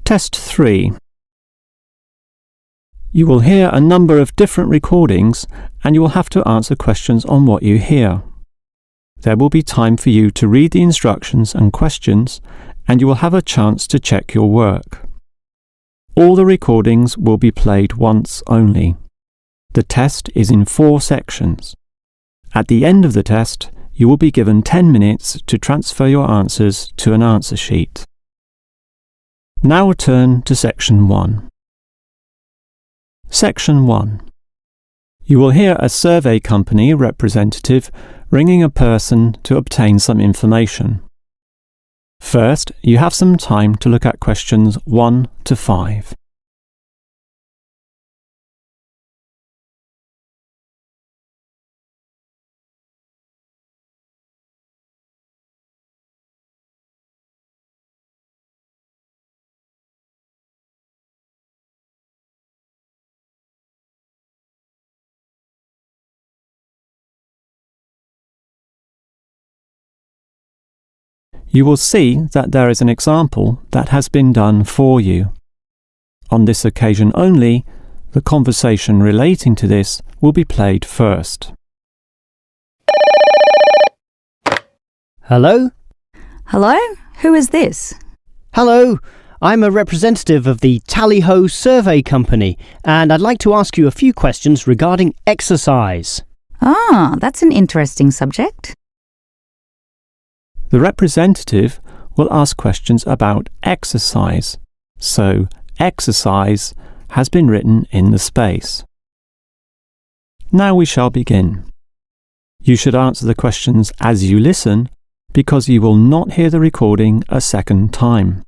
Test 3. You will hear a number of different recordings and you will have to answer questions on what you hear. There will be time for you to read the instructions and questions and you will have a chance to check your work. All the recordings will be played once only. The test is in 4 sections. At the end of the test, you will be given 10 minutes to transfer your answers to an answer sheet. Now return to Section 1. Section 1. You will hear a survey company representative ringing a person to obtain some information. First, you have some time to look at questions 1 to 5. You will see that there is an example that has been done for you. On this occasion only, the conversation relating to this will be played first. Hello? Hello? Who is this? Hello, I'm a representative of the Tally-Ho Survey Company, and I'd like to ask you a few questions regarding exercise. Ah, that's an interesting subject. The representative will ask questions about exercise, so exercise has been written in the space. Now we shall begin. You should answer the questions as you listen, because you will not hear the recording a second time.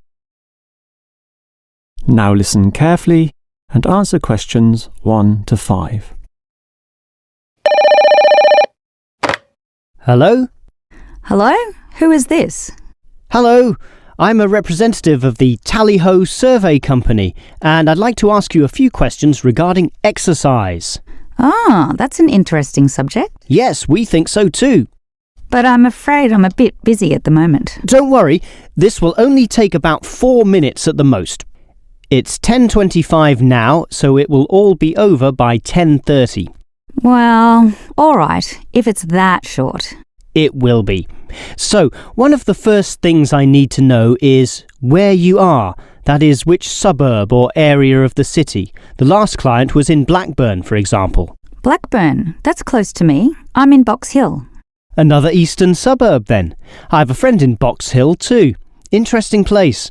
Now listen carefully and answer questions 1 to 5. Hello? Hello? Who is this? Hello, I'm a representative of the Tally-Ho Survey Company, and I'd like to ask you a few questions regarding exercise. Ah, that's an interesting subject. Yes, we think so too. But I'm afraid I'm a bit busy at the moment. Don't worry, this will only take about 4 minutes at the most. It's 10:25 now, so it will all be over by 10:30. Well, all right, if it's that short. It will be. So, one of the first things I need to know is where you are. That is, which suburb or area of the city. The last client was in Blackburn, for example. Blackburn, that's close to me. I'm in Box Hill. Another eastern suburb, then. I have a friend in Box Hill, too. Interesting place.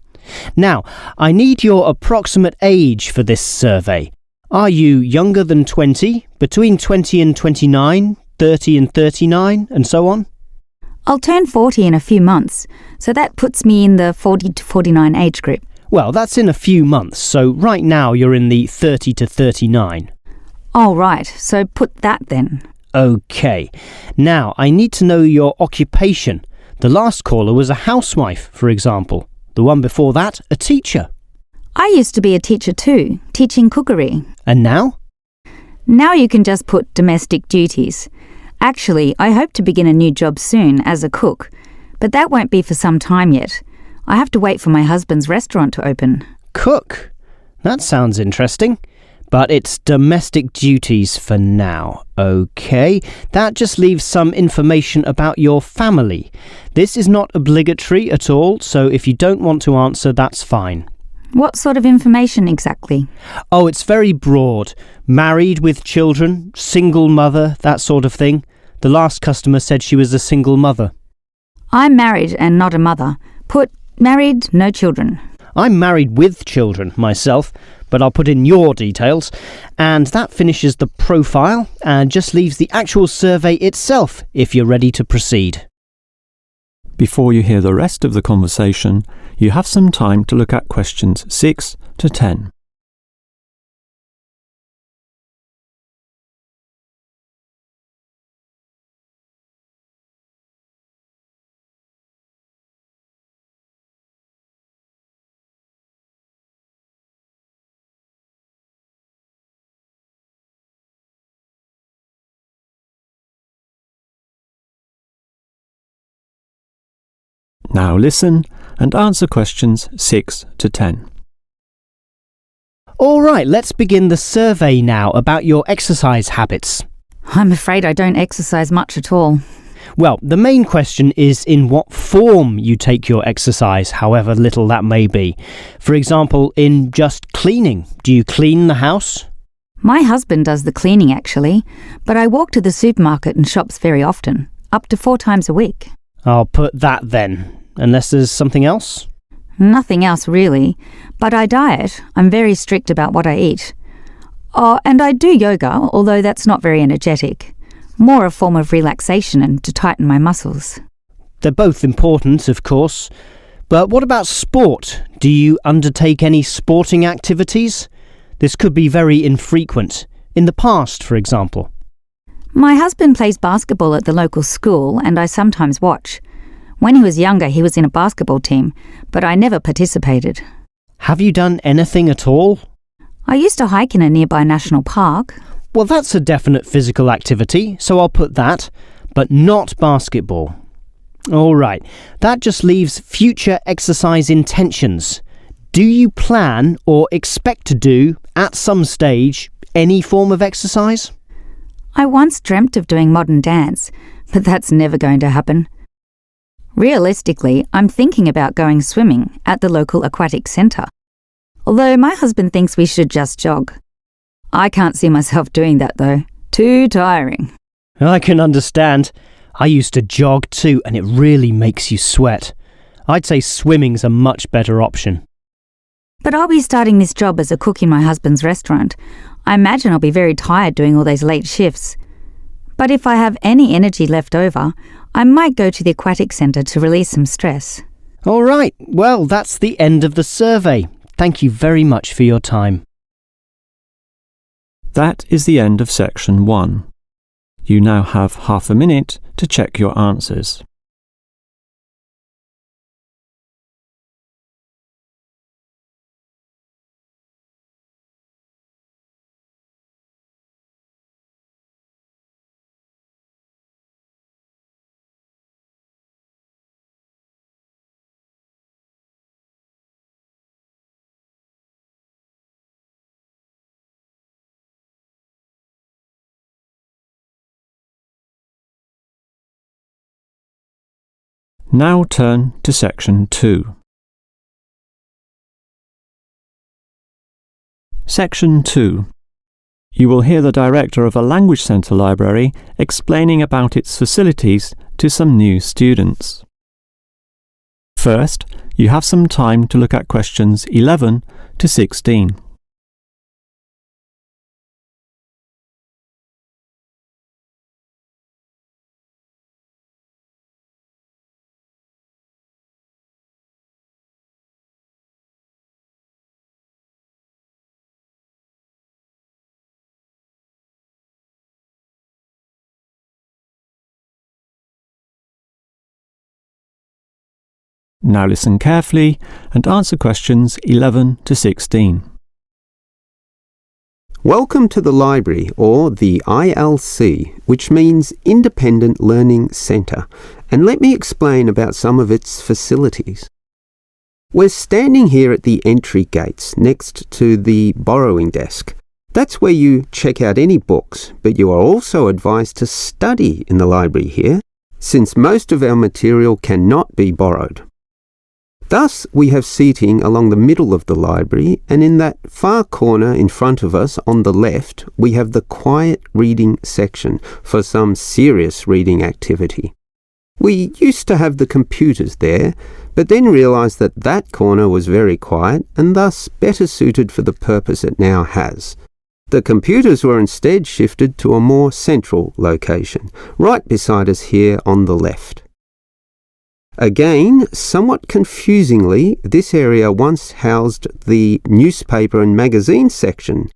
Now, I need your approximate age for this survey. Are you younger than 20, between 20 and 29, 30 and 39, and so on? I'll turn 40 in a few months, so that puts me in the 40 to 49 age group. Well, that's in a few months, so right now you're in the 30 to 39. Oh, right, so put that then. OK. Now, I need to know your occupation. The last caller was a housewife, for example. The one before that, a teacher. I used to be a teacher too, teaching cookery. And now? Now you can just put domestic duties. Actually, I hope to begin a new job soon as a cook, but that won't be for some time yet. I have to wait for my husband's restaurant to open. Cook? That sounds interesting. But it's domestic duties for now. OK, that just leaves some information about your family. This is not obligatory at all, so if you don't want to answer, that's fine. What sort of information exactly? Oh, it's very broad. Married with children, single mother, that sort of thing. The last customer said she was a single mother. I'm married and not a mother. Put married, no children. I'm married with children myself, but I'll put in your details. And that finishes the profile and just leaves the actual survey itself if you're ready to proceed. Before you hear the rest of the conversation, you have some time to look at questions 6 to 10. Now listen and answer questions 6 to 10. All right, let's begin the survey now about your exercise habits. I'm afraid I don't exercise much at all. Well, the main question is in what form you take your exercise, however little that may be. For example, in just cleaning. Do you clean the house? My husband does the cleaning actually, but I walk to the supermarket and shops very often, up to 4 times a week. I'll put that then, unless there's something else. Nothing else really, but I diet. I'm very strict about what I eat. Oh, and I do yoga, although that's not very energetic. More a form of relaxation and to tighten my muscles. They're both important, of course. But what about sport? Do you undertake any sporting activities? This could be very infrequent. In the past, for example. My husband plays basketball at the local school and I sometimes watch. When he was younger, he was in a basketball team, but I never participated. Have you done anything at all? I used to hike in a nearby national park. Well, that's a definite physical activity, so I'll put that, but not basketball. All right, that just leaves future exercise intentions. Do you plan or expect to do, at some stage, any form of exercise? I once dreamt of doing modern dance, but that's never going to happen. Realistically, I'm thinking about going swimming at the local aquatic centre. Although my husband thinks we should just jog. I can't see myself doing that though. Too tiring. I can understand. I used to jog too, and it really makes you sweat. I'd say swimming's a much better option. But I'll be starting this job as a cook in my husband's restaurant. I imagine I'll be very tired doing all those late shifts. But if I have any energy left over, I might go to the aquatic centre to release some stress. All right, well, that's the end of the survey. Thank you very much for your time. That is the end of section 1. You now have half a minute to check your answers. Now turn to section 2. Section 2. You will hear the director of a language centre library explaining about its facilities to some new students. First, you have some time to look at questions 11 to 16. Now listen carefully and answer questions 11 to 16. Welcome to the library, or the ILC, which means Independent Learning Centre, and let me explain about some of its facilities. We're standing here at the entry gates next to the borrowing desk. That's where you check out any books, but you are also advised to study in the library here, since most of our material cannot be borrowed. Thus, we have seating along the middle of the library, and in that far corner in front of us on the left, we have the quiet reading section for some serious reading activity. We used to have the computers there, but then realised that that corner was very quiet and thus better suited for the purpose it now has. The computers were instead shifted to a more central location, right beside us here on the left. Again, somewhat confusingly, this area once housed the newspaper and magazine section,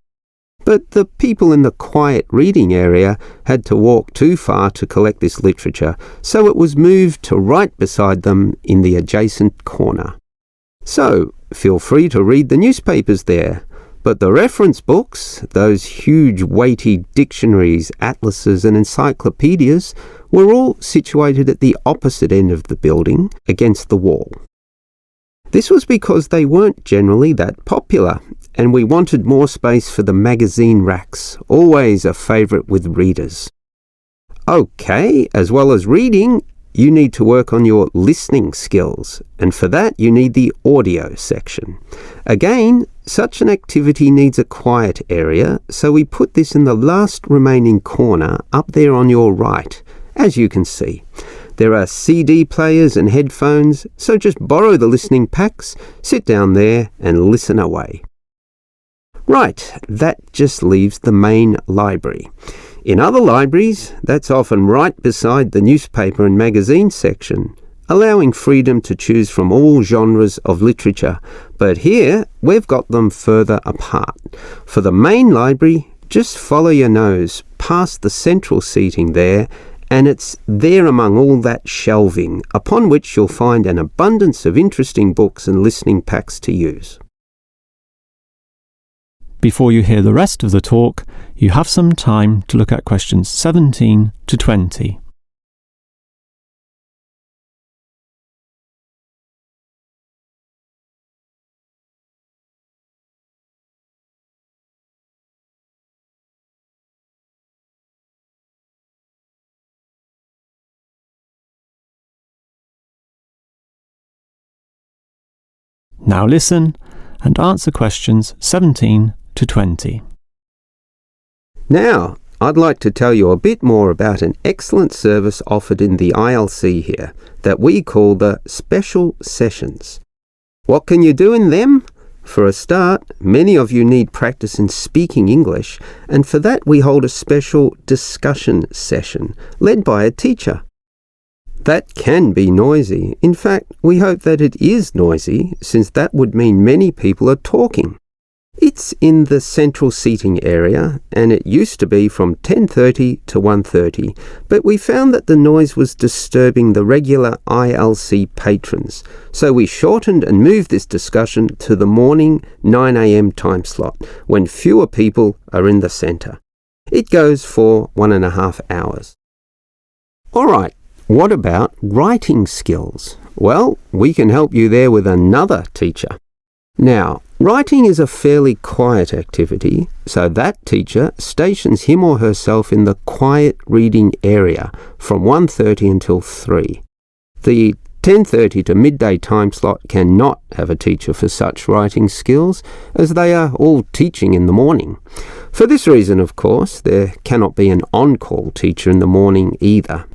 but the people in the quiet reading area had to walk too far to collect this literature, so it was moved to right beside them in the adjacent corner. So, feel free to read the newspapers there, but the reference books, those huge weighty dictionaries, atlases and encyclopedias, were all situated at the opposite end of the building, against the wall. This was because they weren't generally that popular, and we wanted more space for the magazine racks, always a favourite with readers. Okay, as well as reading, you need to work on your listening skills, and for that you need the audio section. Again, such an activity needs a quiet area, so we put this in the last remaining corner up there on your right, as you can see. There are CD players and headphones, so just borrow the listening packs, sit down there and listen away. Right, that just leaves the main library. In other libraries, that's often right beside the newspaper and magazine section, allowing freedom to choose from all genres of literature, but here we've got them further apart. For the main library, just follow your nose past the central seating there, and it's there among all that shelving, upon which you'll find an abundance of interesting books and listening packs to use. Before you hear the rest of the talk, you have some time to look at questions 17 to 20. Now listen and answer questions 17 to 20. Now, I'd like to tell you a bit more about an excellent service offered in the ILC here that we call the special sessions. What can you do in them? For a start, many of you need practice in speaking English, and for that we hold a special discussion session led by a teacher. That can be noisy. In fact, we hope that it is noisy, since that would mean many people are talking. It's in the central seating area, and it used to be from 10:30 to 1:30, but we found that the noise was disturbing the regular ILC patrons, so we shortened and moved this discussion to the morning 9 a.m. time slot, when fewer people are in the centre. It goes for 1.5 hours. Alright, what about writing skills? Well, we can help you there with another teacher. Now, writing is a fairly quiet activity, so that teacher stations him or herself in the quiet reading area from 1:30 until 3. The 10:30 to midday time slot cannot have a teacher for such writing skills, as they are all teaching in the morning. For this reason, of course, there cannot be an on-call teacher in the morning either.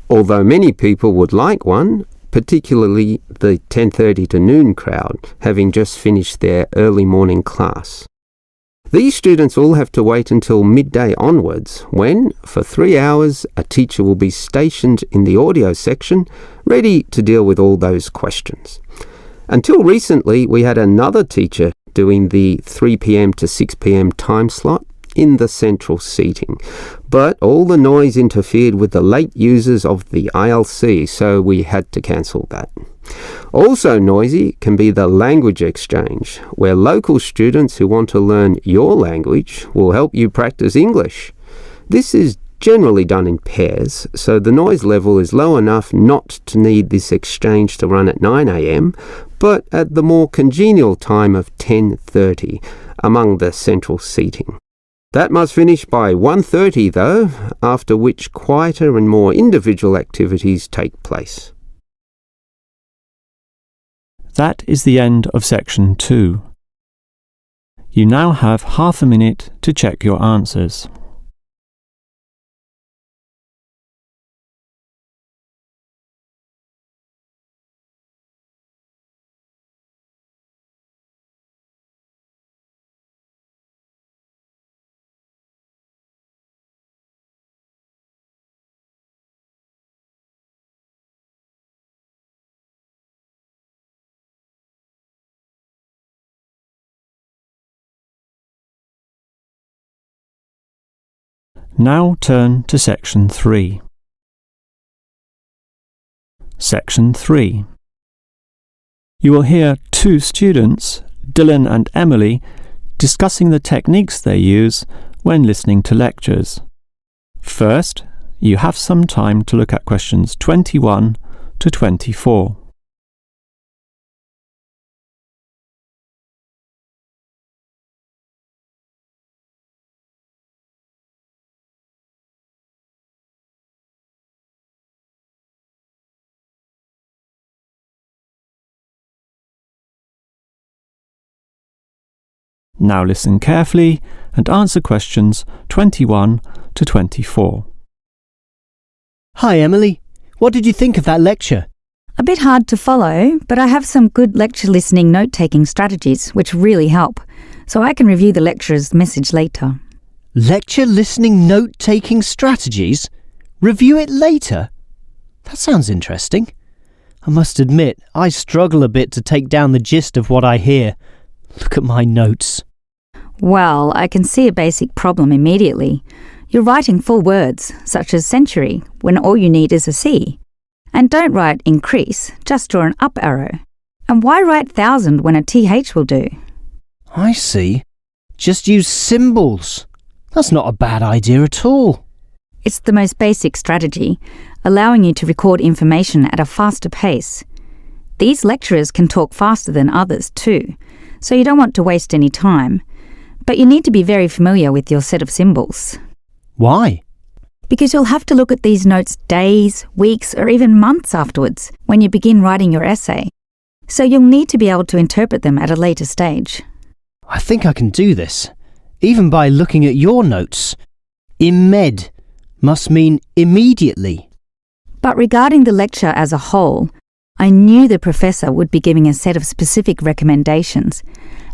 Although many people would like one, particularly the 10:30 to noon crowd, having just finished their early morning class. These students all have to wait until midday onwards, when, for 3 hours, a teacher will be stationed in the audio section, ready to deal with all those questions. Until recently, we had another teacher doing the 3 p.m. to 6 p.m. time slot in the central seating, but all the noise interfered with the late users of the ILC, so we had to cancel that. Also noisy can be the language exchange, where local students who want to learn your language will help you practice English. This is generally done in pairs, so the noise level is low enough not to need this exchange to run at 9 a.m, but at the more congenial time of 10:30 among the central seating. That must finish by 1:30 though, after which quieter and more individual activities take place. That is the end of section 2. You now have half a minute to check your answers. Now turn to section 3. Section 3. You will hear two students, Dylan and Emily, discussing the techniques they use when listening to lectures. First, you have some time to look at questions 21 to 24. Now listen carefully and answer questions 21 to 24. Hi, Emily. What did you think of that lecture? A bit hard to follow, but I have some good lecture listening note-taking strategies which really help, so I can review the lecturer's message later. Lecture listening note-taking strategies? Review it later? That sounds interesting. I must admit, I struggle a bit to take down the gist of what I hear. Look at my notes. Well, I can see a basic problem immediately. You're writing full words, such as century, when all you need is a C. And don't write increase, just draw an up arrow. And why write thousand when a TH will do? I see. Just use symbols. That's not a bad idea at all. It's the most basic strategy, allowing you to record information at a faster pace. These lecturers can talk faster than others too, so you don't want to waste any time. But you need to be very familiar with your set of symbols. Why? Because you'll have to look at these notes days, weeks, or even months afterwards when you begin writing your essay. So you'll need to be able to interpret them at a later stage. I think I can do this, even by looking at your notes. Imed must mean immediately. But regarding the lecture as a whole, I knew the professor would be giving a set of specific recommendations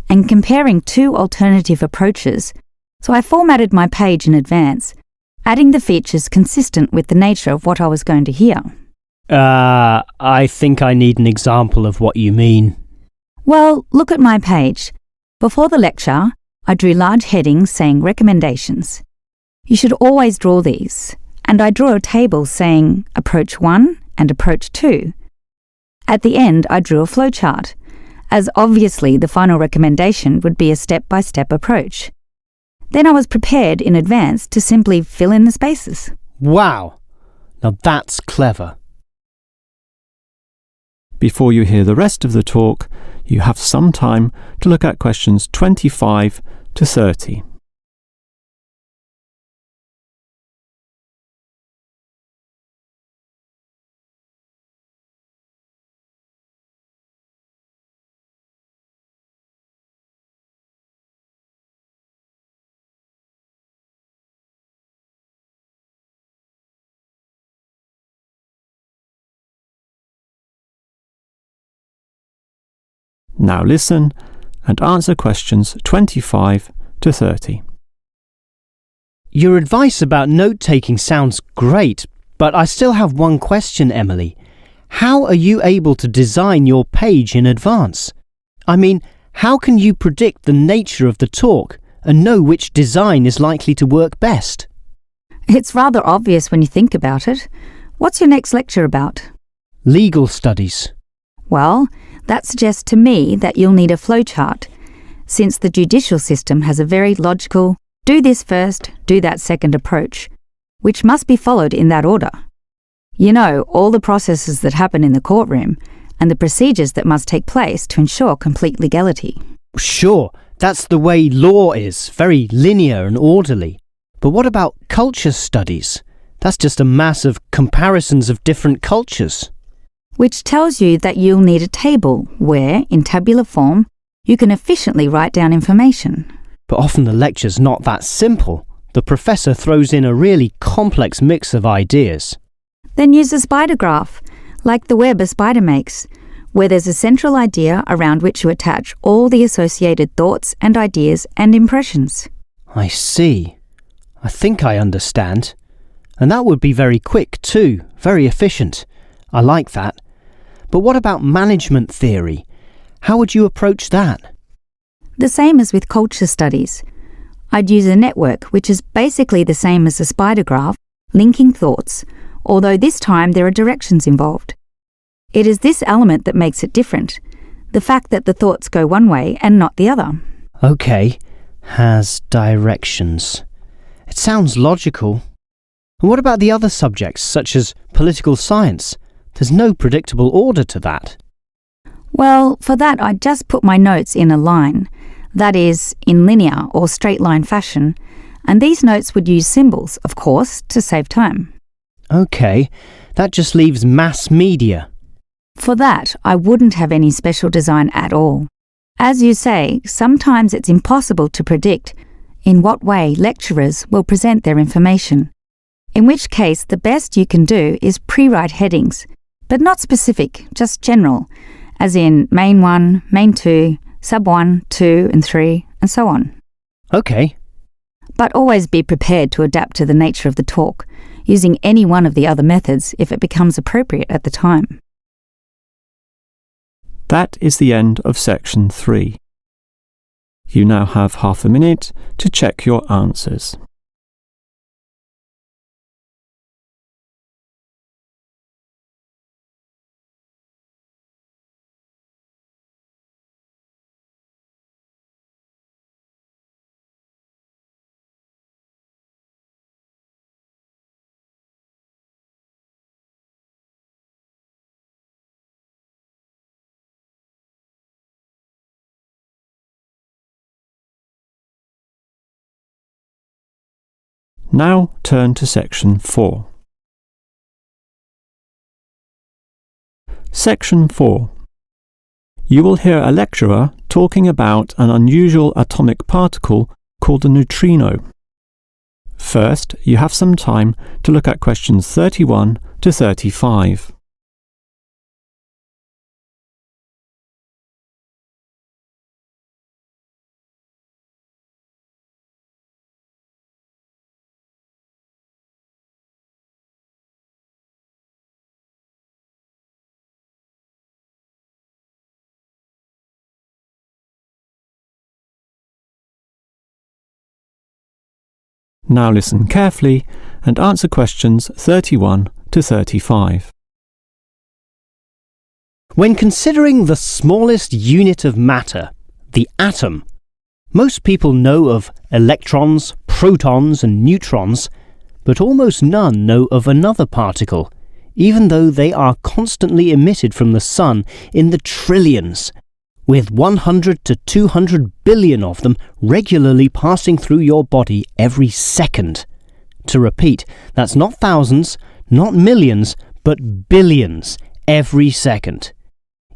and comparing two alternative approaches, so I formatted my page in advance, adding the features consistent with the nature of what I was going to hear. I think I need an example of what you mean. Well, look at my page. Before the lecture, I drew large headings saying recommendations. You should always draw these, and I drew a table saying approach 1 and approach 2. At the end, I drew a flowchart, as obviously the final recommendation would be a step-by-step approach. Then I was prepared in advance to simply fill in the spaces. Wow! Now that's clever. Before you hear the rest of the talk, you have some time to look at questions 25 to 30. Now listen and answer questions 25 to 30. Your advice about note-taking sounds great, but I still have one question, Emily. How are you able to design your page in advance? I mean, how can you predict the nature of the talk and know which design is likely to work best? It's rather obvious when you think about it. What's your next lecture about? Legal studies. Well, that suggests to me that you'll need a flowchart, since the judicial system has a very logical, do this first, do that second approach, which must be followed in that order. You know, all the processes that happen in the courtroom and the procedures that must take place to ensure complete legality. Sure, that's the way law is, very linear and orderly. But what about culture studies? That's just a mass of comparisons of different cultures. Which tells you that you'll need a table where, in tabular form, you can efficiently write down information. But often the lecture's not that simple. The professor throws in a really complex mix of ideas. Then use a spider graph, like the web a spider makes, where there's a central idea around which you attach all the associated thoughts and ideas and impressions. I see. I think I understand. And that would be very quick too, very efficient. I like that. But what about management theory? How would you approach that? The same as with culture studies. I'd use a network, which is basically the same as a spider graph, linking thoughts, although this time there are directions involved. It is this element that makes it different, the fact that the thoughts go one way and not the other. Okay, has directions. It sounds logical. And what about the other subjects, such as political science? There's no predictable order to that. Well, for that I'd just put my notes in a line, that is, in linear or straight line fashion, and these notes would use symbols, of course, to save time. Okay, that just leaves mass media. For that, I wouldn't have any special design at all. As you say, sometimes it's impossible to predict in what way lecturers will present their information, in which case the best you can do is pre-write headings, but not specific, just general, as in Main 1, Main 2, Sub 1, 2 and 3, and so on. OK. But always be prepared to adapt to the nature of the talk, using any one of the other methods if it becomes appropriate at the time. That is the end of section 3. You now have half a minute to check your answers. Now turn to section 4. Section 4. You will hear a lecturer talking about an unusual atomic particle called a neutrino. First, you have some time to look at questions 31 to 35. Now listen carefully and answer questions 31 to 35. When considering the smallest unit of matter, the atom, most people know of electrons, protons and neutrons, but almost none know of another particle, even though they are constantly emitted from the sun in the trillions, with 100 to 200 billion of them regularly passing through your body every second. To repeat, that's not thousands, not millions, but billions every second.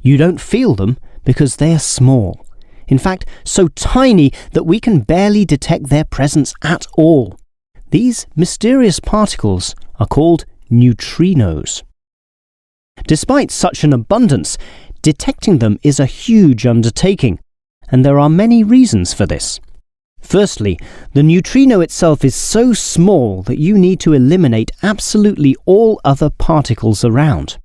You don't feel them because they are small. In fact, so tiny that we can barely detect their presence at all. These mysterious particles are called neutrinos. Despite such an abundance, detecting them is a huge undertaking, and there are many reasons for this. Firstly, the neutrino itself is so small that you need to eliminate absolutely all other particles around.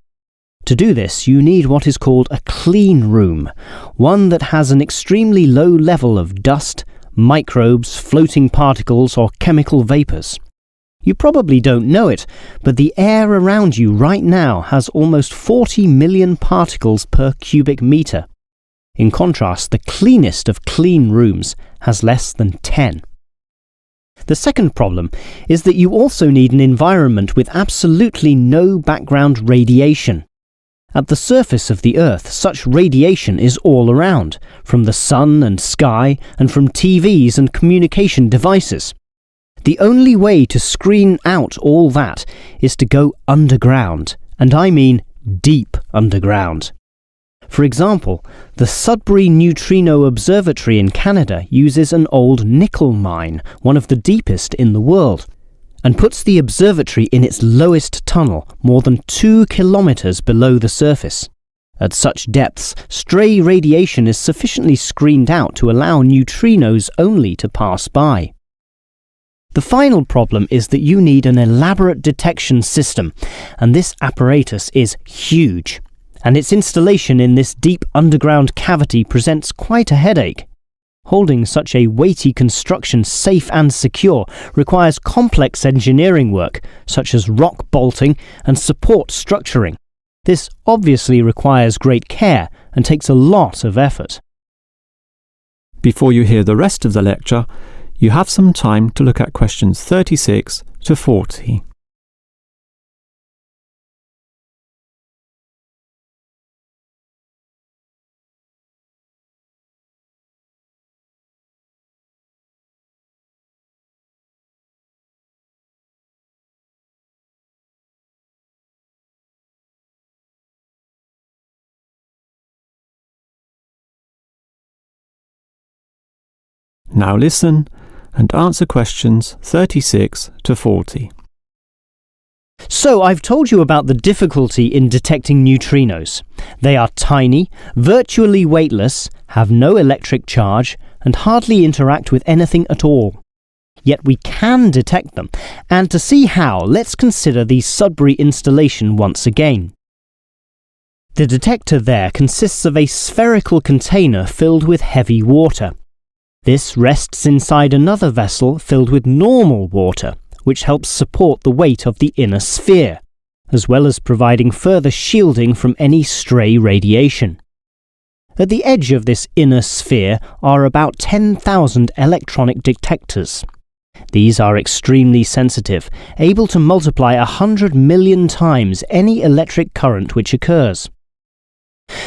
To do this, you need what is called a clean room, one that has an extremely low level of dust, microbes, floating particles, or chemical vapors. You probably don't know it, but the air around you right now has almost 40 million particles per cubic meter. In contrast, the cleanest of clean rooms has less than 10. The second problem is that you also need an environment with absolutely no background radiation. At the surface of the Earth, such radiation is all around, from the sun and sky, and from TVs and communication devices. The only way to screen out all that is to go underground, and I mean deep underground. For example, the Sudbury Neutrino Observatory in Canada uses an old nickel mine, one of the deepest in the world, and puts the observatory in its lowest tunnel, more than 2 kilometers below the surface. At such depths, stray radiation is sufficiently screened out to allow neutrinos only to pass by. The final problem is that you need an elaborate detection system, and this apparatus is huge, and its installation in this deep underground cavity presents quite a headache. Holding such a weighty construction safe and secure requires complex engineering work, such as rock bolting and support structuring. This obviously requires great care and takes a lot of effort. Before you hear the rest of the lecture, you have some time to look at questions 36 to 40. Now listen and answer questions 36 to 40. So I've told you about the difficulty in detecting neutrinos. They are tiny, virtually weightless, have no electric charge, and hardly interact with anything at all. Yet we can detect them, and to see how, let's consider the Sudbury installation once again. The detector there consists of a spherical container filled with heavy water. This rests inside another vessel filled with normal water, which helps support the weight of the inner sphere, as well as providing further shielding from any stray radiation. At the edge of this inner sphere are about 10,000 electronic detectors. These are extremely sensitive, able to multiply 100 million times any electric current which occurs.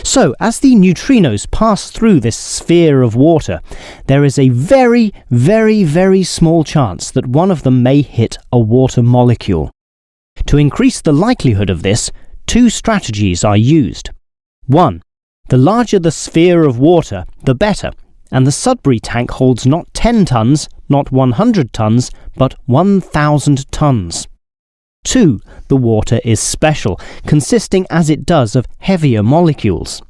So, as the neutrinos pass through this sphere of water, there is a very, very, very small chance that one of them may hit a water molecule. To increase the likelihood of this, two strategies are used. 1. The larger the sphere of water, the better, and the Sudbury tank holds not 10 tons, not 100 tons, but 1,000 tons. 2. The water is special, consisting as it does of heavier molecules.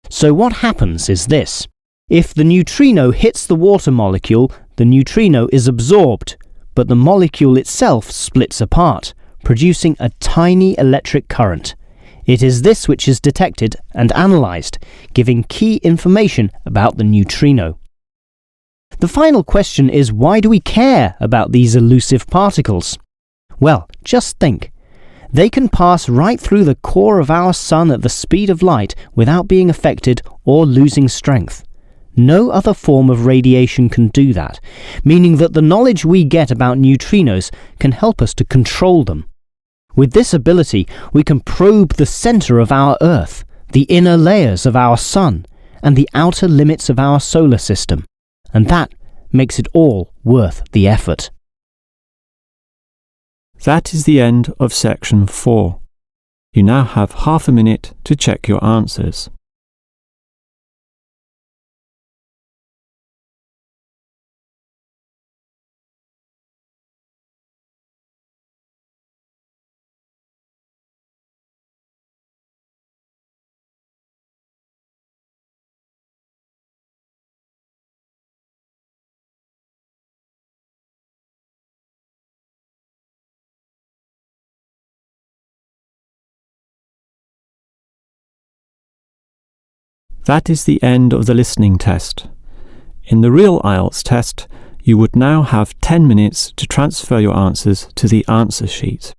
So what happens is this. If the neutrino hits the water molecule, the neutrino is absorbed, but the molecule itself splits apart, producing a tiny electric current. It is this which is detected and analysed, giving key information about the neutrino. The final question is, why do we care about these elusive particles? Well, just think. They can pass right through the core of our sun at the speed of light without being affected or losing strength. No other form of radiation can do that, meaning that the knowledge we get about neutrinos can help us to control them. With this ability, we can probe the centre of our Earth, the inner layers of our sun, and the outer limits of our solar system. And that makes it all worth the effort. That is the end of section 4. You now have half a minute to check your answers. That is the end of the listening test. In the real Ielts test, you would now have 10 minutes to transfer your answers to the answer sheet.